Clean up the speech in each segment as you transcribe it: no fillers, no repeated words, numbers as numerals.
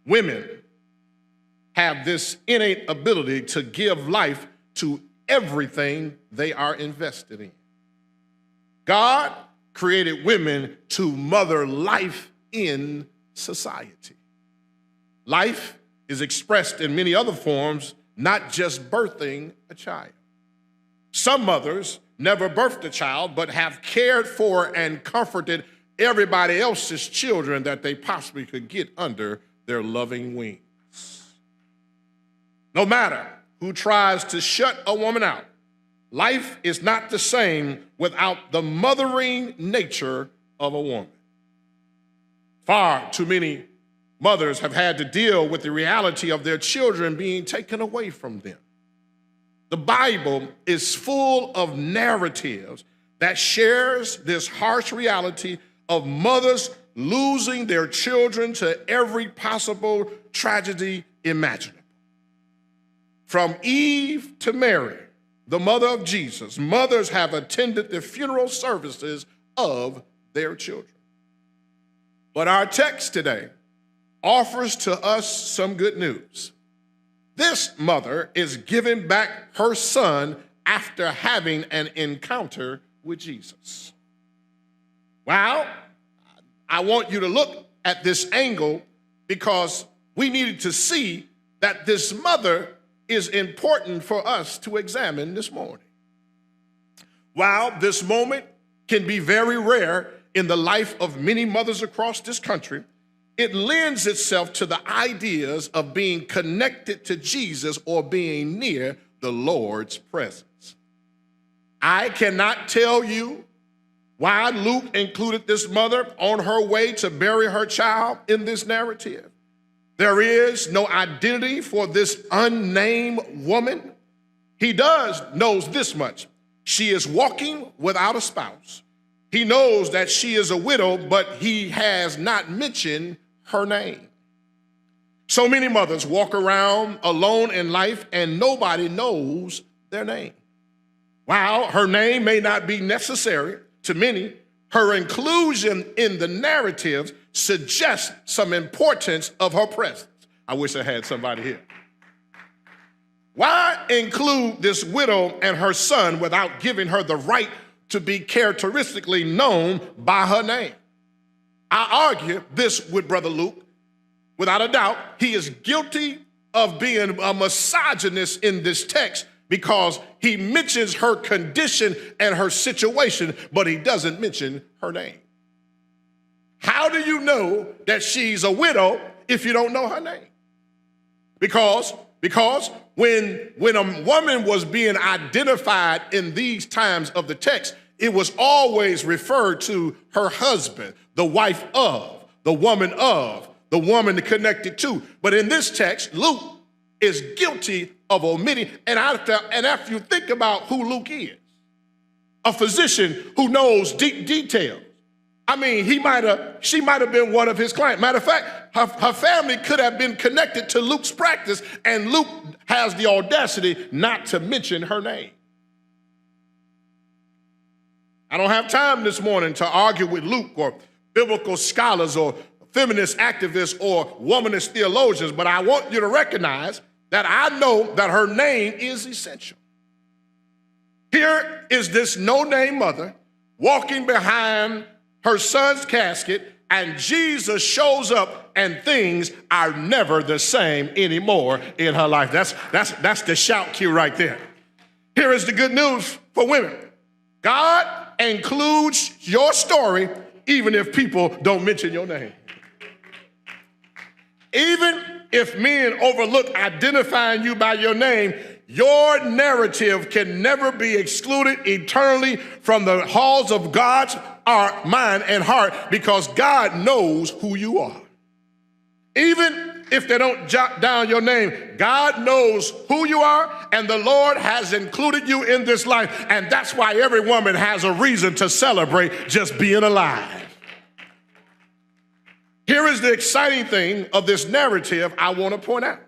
Women have this innate ability to give life to everything they are invested in. God created women to mother life in society. Life is expressed in many other forms, not just birthing a child. Some mothers never birthed a child, but have cared for and comforted everybody else's children that they possibly could get under their loving wings. No matter who tries to shut a woman out, life is not the same without the mothering nature of a woman. Far too many mothers have had to deal with the reality of their children being taken away from them. The Bible is full of narratives that shares this harsh reality of mothers losing their children to every possible tragedy imaginable. From Eve to Mary, the mother of Jesus, mothers have attended the funeral services of their children. But our text today offers to us some good news. This mother is giving back her son after having an encounter with Jesus. Well, I want you to look at this angle because we needed to see that this mother is important for us to examine this morning. While this moment can be very rare in the life of many mothers across this country, it lends itself to the ideas of being connected to Jesus or being near the Lord's presence. I cannot tell you why Luke included this mother on her way to bury her child in this narrative. There is no identity for this unnamed woman. He knows this much. She is walking without a spouse. He knows that she is a widow, but he has not mentioned her name. So many mothers walk around alone in life and nobody knows their name. While her name may not be necessary to many, her inclusion in the narratives suggests some importance of her presence. I wish I had somebody here. Why include this widow and her son without giving her the right to be characteristically known by her name? I argue this with Brother Luke. Without a doubt, he is guilty of being a misogynist in this text because he mentions her condition and her situation, but he doesn't mention her name. How do you know that she's a widow if you don't know her name? Because when a woman was being identified in these times of the text, it was always referred to her husband, the wife of, the woman connected to. But in this text, Luke is guilty of omitting. And after you think about who Luke is, a physician who knows deep details. I mean, she might have been one of his clients. Matter of fact, her family could have been connected to Luke's practice, and Luke has the audacity not to mention her name. I don't have time this morning to argue with Luke or biblical scholars or feminist activists or womanist theologians, but I want you to recognize that I know that her name is essential. Here is this no-name mother walking behind her son's casket, and Jesus shows up and things are never the same anymore in her life. That's the shout cue right there. Here is the good news for women. God includes your story even if people don't mention your name. Even if men overlook identifying you by your name, your narrative can never be excluded eternally from the halls of God's mind and heart because God knows who you are. Even if they don't jot down your name, God knows who you are, and the Lord has included you in this life, and that's why every woman has a reason to celebrate just being alive. Here is the exciting thing of this narrative I want to point out.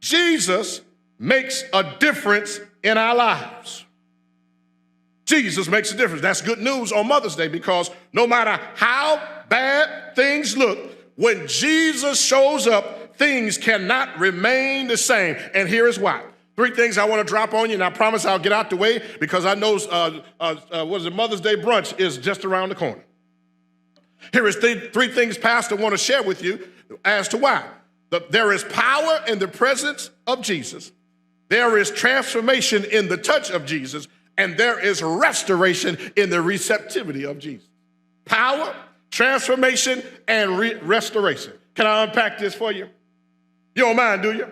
Jesus makes a difference in our lives. Jesus makes a difference. That's good news on Mother's Day because no matter how bad things look, when Jesus shows up, things cannot remain the same. And here is why. 3 things I want to drop on you, and I promise I'll get out the way because I know Mother's Day brunch is just around the corner. Here is 3 things Pastor want to share with you as to why. There is power in the presence of Jesus. There is transformation in the touch of Jesus, and there is restoration in the receptivity of Jesus. Power, transformation, and restoration. Can I unpack this for you? You don't mind, do you?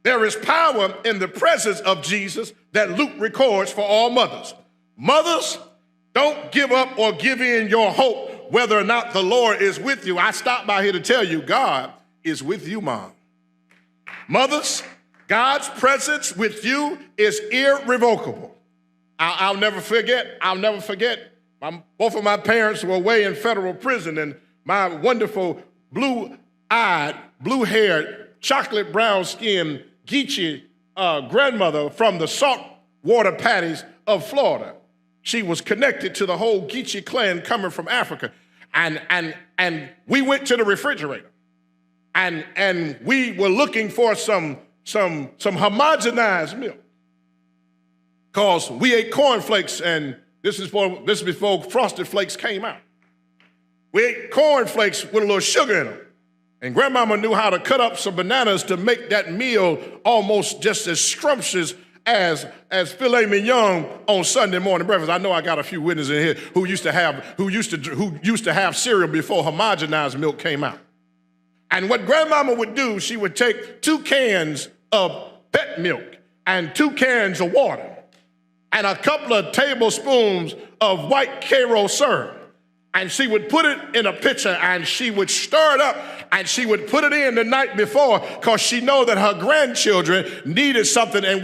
There is power in the presence of Jesus that Luke records for all mothers. Mothers, don't give up or give in your hope whether or not the Lord is with you. I stopped by here to tell you God is with you, Mom. Mothers, God's presence with you is irrevocable. I'll never forget. Both of my parents were away in federal prison, and my wonderful blue-eyed, blue-haired, chocolate brown-skinned Geechee grandmother from the saltwater patties of Florida. She was connected to the whole Geechee clan coming from Africa. And we went to the refrigerator. And we were looking for some homogenized milk. Because we ate cornflakes, and this is before Frosted Flakes came out. We ate cornflakes with a little sugar in them. And Grandmama knew how to cut up some bananas to make that meal almost just as scrumptious as filet mignon on Sunday morning breakfast. I know I got a few witnesses in here who used to have cereal before homogenized milk came out. And what Grandmama would do, she would take 2 cans of pet milk and 2 cans of water and a couple of tablespoons of white Karo syrup. And she would put it in a pitcher and she would stir it up and she would put it in the night before because she knew that her grandchildren needed something and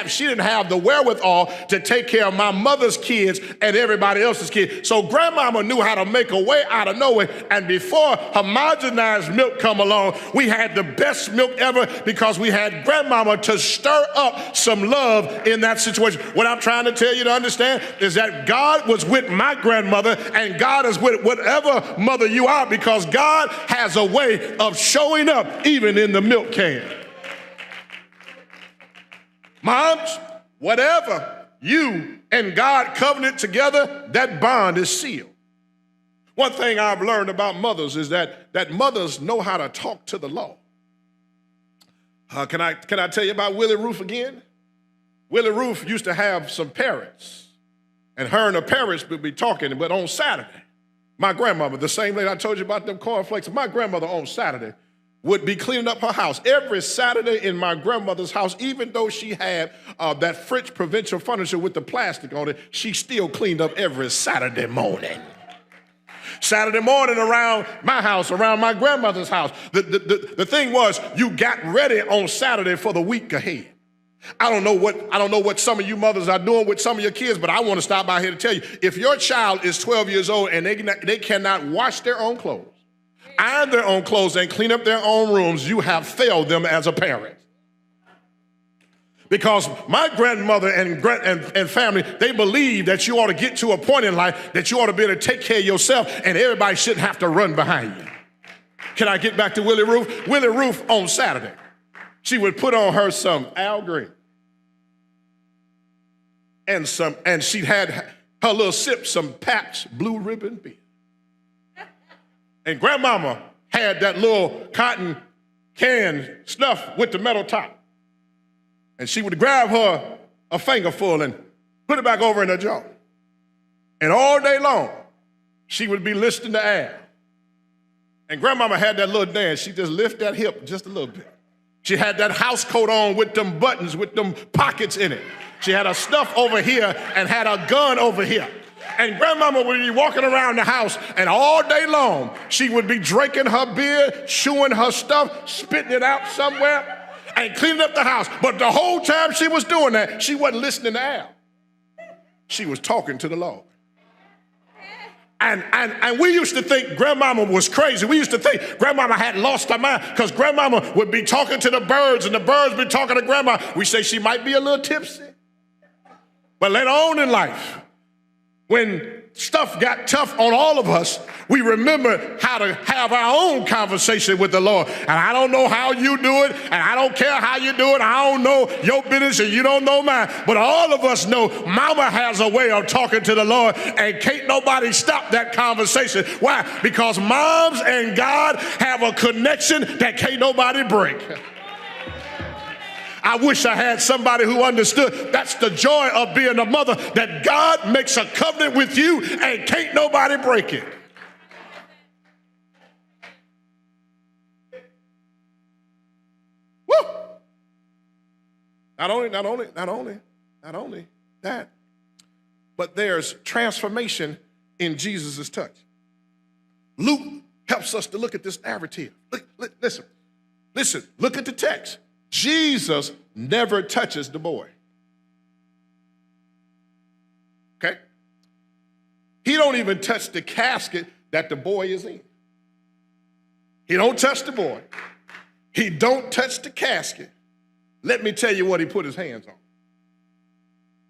she didn't have the wherewithal to take care of my mother's kids and everybody else's kids. So Grandmama knew how to make a way out of nowhere. And before homogenized milk come along, we had the best milk ever because we had Grandmama to stir up some love in that situation. What I'm trying to tell you to understand is that God was with my grandmother and God is with whatever mother you are because God has a way of showing up even in the milk can. Moms, whatever you and God covenant together, that bond is sealed. One thing I've learned about mothers is that mothers know how to talk to the law. Can I tell you about Willie Roof again? Willie Roof used to have some parrots, and her and the parrots would be talking, but on Saturday, my grandmother, the same lady I told you about them cornflakes, my grandmother on Saturday would be cleaning up her house. Every Saturday in my grandmother's house, even though she had that French provincial furniture with the plastic on it, she still cleaned up every Saturday morning. Saturday morning around my house, around my grandmother's house, the thing was you got ready on Saturday for the week ahead. I don't know what some of you mothers are doing with some of your kids, but I want to stop by here to tell you, if your child is 12 years old and they cannot wash their own clothes, iron their own clothes, and clean up their own rooms, you have failed them as a parent. Because my grandmother and family, they believe that you ought to get to a point in life that you ought to be able to take care of yourself and everybody shouldn't have to run behind you. Can I get back to Willie Roof? Willie Roof on Saturday, she would put on her some Al Green and she had her little sip, some Pabst Blue Ribbon beer. And Grandmama had that little cotton can stuff with the metal top. And she would grab her a fingerful and put it back over in her jaw. And all day long, she would be listening to Al. And Grandmama had that little dance. She just lift that hip just a little bit. She had that house coat on with them buttons, with them pockets in it. She had her stuff over here and had a gun over here. And Grandmama would be walking around the house, and all day long, she would be drinking her beer, chewing her stuff, spitting it out somewhere, and cleaning up the house. But the whole time she was doing that, she wasn't listening to Al. She was talking to the Lord. And we used to think Grandmama was crazy. We used to think Grandmama had lost her mind because Grandmama would be talking to the birds and the birds be talking to Grandma. We say she might be a little tipsy. But later on in life, when stuff got tough on all of us, we remember how to have our own conversation with the Lord. And I don't know how you do it, and I don't care how you do it. I don't know your business, and you don't know mine. But all of us know Mama has a way of talking to the Lord, and can't nobody stop that conversation. Why? Because moms and God have a connection that can't nobody break. I wish I had somebody who understood that's the joy of being a mother, that God makes a covenant with you and can't nobody break it. Woo! Not only that, but there's transformation in Jesus' touch. Luke helps us to look at this narrative. Listen, look at the text. Jesus never touches the boy. Okay? He don't even touch the casket that the boy is in. He don't touch the boy. He don't touch the casket. Let me tell you what he put his hands on.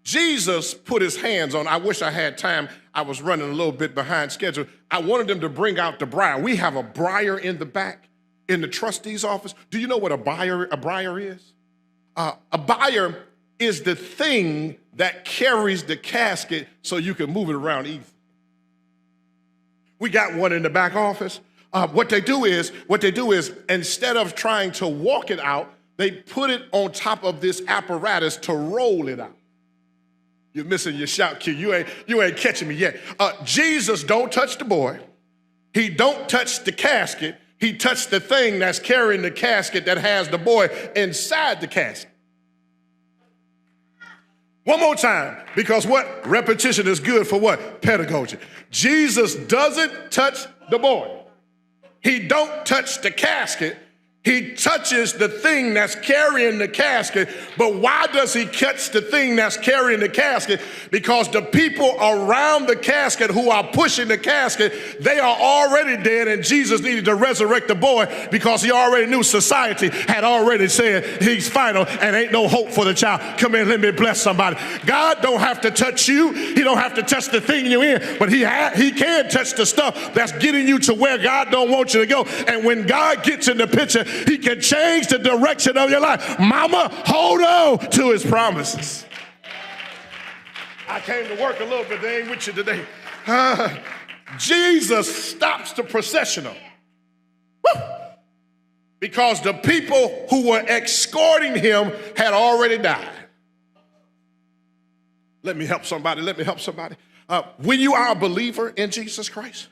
Jesus put his hands on, I wish I had time. I was running a little bit behind schedule. I wanted them to bring out the briar. We have a briar in the back in the trustee's office. Do you know what a briar is? A briar is the thing that carries the casket so you can move it around easy. We got one in the back office. What they do is instead of trying to walk it out, they put it on top of this apparatus to roll it out. You're missing your shout cue. You ain't catching me yet. Jesus don't touch the boy. He don't touch the casket. He touched the thing that's carrying the casket that has the boy inside the casket. One more time, because what? Repetition is good for what? Pedagogy. Jesus doesn't touch the boy. He don't touch the casket. He touches the thing that's carrying the casket. But why does he touch the thing that's carrying the casket? Because the people around the casket who are pushing the casket, they are already dead, and Jesus needed to resurrect the boy because he already knew society had already said he's final and ain't no hope for the child. Come in, let me bless somebody. God don't have to touch you. He don't have to touch the thing you're in, but he can touch the stuff that's getting you to where God don't want you to go. And when God gets in the picture, he can change the direction of your life. Mama, hold on to his promises. I came to work a little bit. They ain't with you today. Jesus stops the processional. Woo! Because the people who were escorting him had already died. Let me help somebody. When you are a believer in Jesus Christ,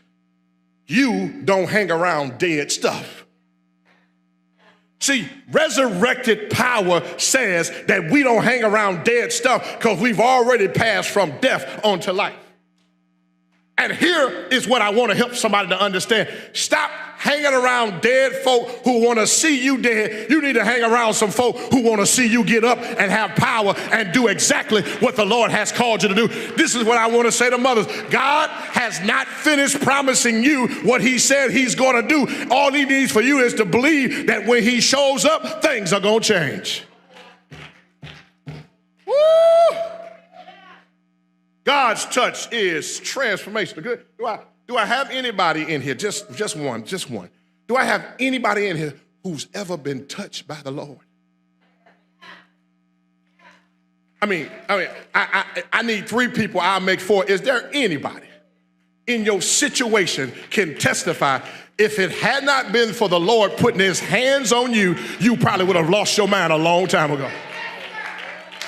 you don't hang around dead stuff. See, resurrected power says that we don't hang around dead stuff because we've already passed from death onto life. And here is what I want to help somebody to understand. Stop hanging around dead folk who want to see you dead. You need to hang around some folk who want to see you get up and have power and do exactly what the Lord has called you to do. This is what I want to say to mothers. God has not finished promising you what he said he's going to do. All he needs for you is to believe that when he shows up, things are going to change. Woo! God's touch is transformational. Good. Do I have anybody in here? Just one. Do I have anybody in here who's ever been touched by the Lord? I need 3 people. I'll make 4. Is there anybody in your situation can testify? If it had not been for the Lord putting his hands on you, you probably would have lost your mind a long time ago.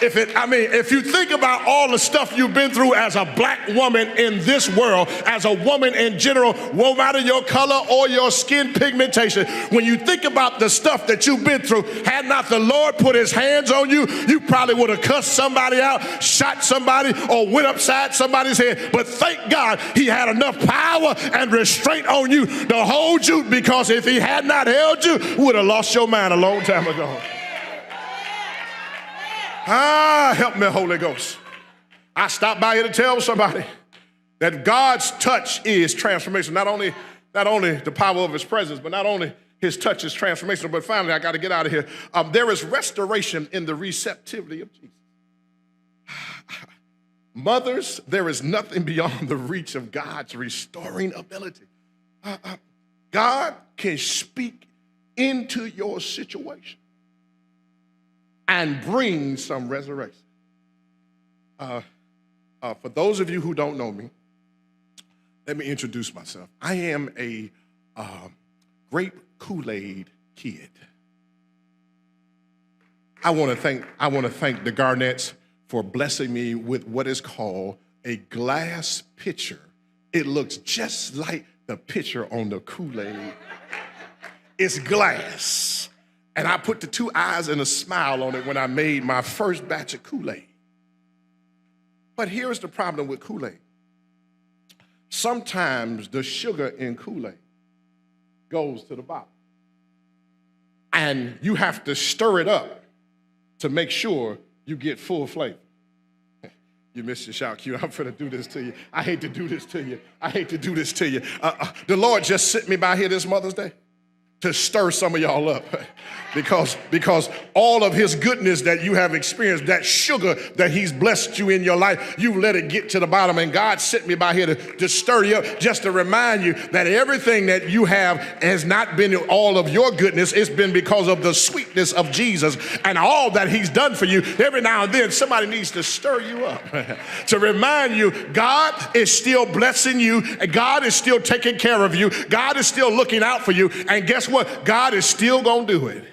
If you think about all the stuff you've been through as a black woman in this world, as a woman in general, no matter your color or your skin pigmentation, when you think about the stuff that you've been through, had not the Lord put his hands on you, you probably would have cussed somebody out, shot somebody, or went upside somebody's head. But thank God he had enough power and restraint on you to hold you, because if he had not held you, you would have lost your mind a long time ago. Help me, Holy Ghost. I stopped by here to tell somebody that God's touch is transformation. Not only the power of his presence, but not only his touch is transformational, but finally, I got to get out of here. There is restoration in the receptivity of Jesus. Mothers, there is nothing beyond the reach of God's restoring ability. God can speak into your situation and bring some resurrection. For those of you who don't know me, let me introduce myself. I am a grape Kool-Aid kid. I want to thank the Garnetts for blessing me with what is called a glass pitcher. It looks just like the pitcher on the Kool-Aid. It's glass. And I put the two eyes and a smile on it when I made my first batch of Kool-Aid. But here's the problem with Kool-Aid. Sometimes the sugar in Kool-Aid goes to the bottom. And you have to stir it up to make sure you get full flavor. You missed your shout cue. I'm finna do this to you. I hate to do this to you. I hate to do this to you. The Lord just sent me by here this Mother's Day to stir some of y'all up because all of his goodness that you have experienced, that sugar that he's blessed you in your life, you let it get to the bottom. And God sent me by here to stir you up, just to remind you that everything that you have has not been all of your goodness. It's been because of the sweetness of Jesus and all that he's done for you. Every now and then somebody needs to stir you up to remind you God is still blessing you, and God is still taking care of you. God is still looking out for you. And guess what? God is still gonna do it.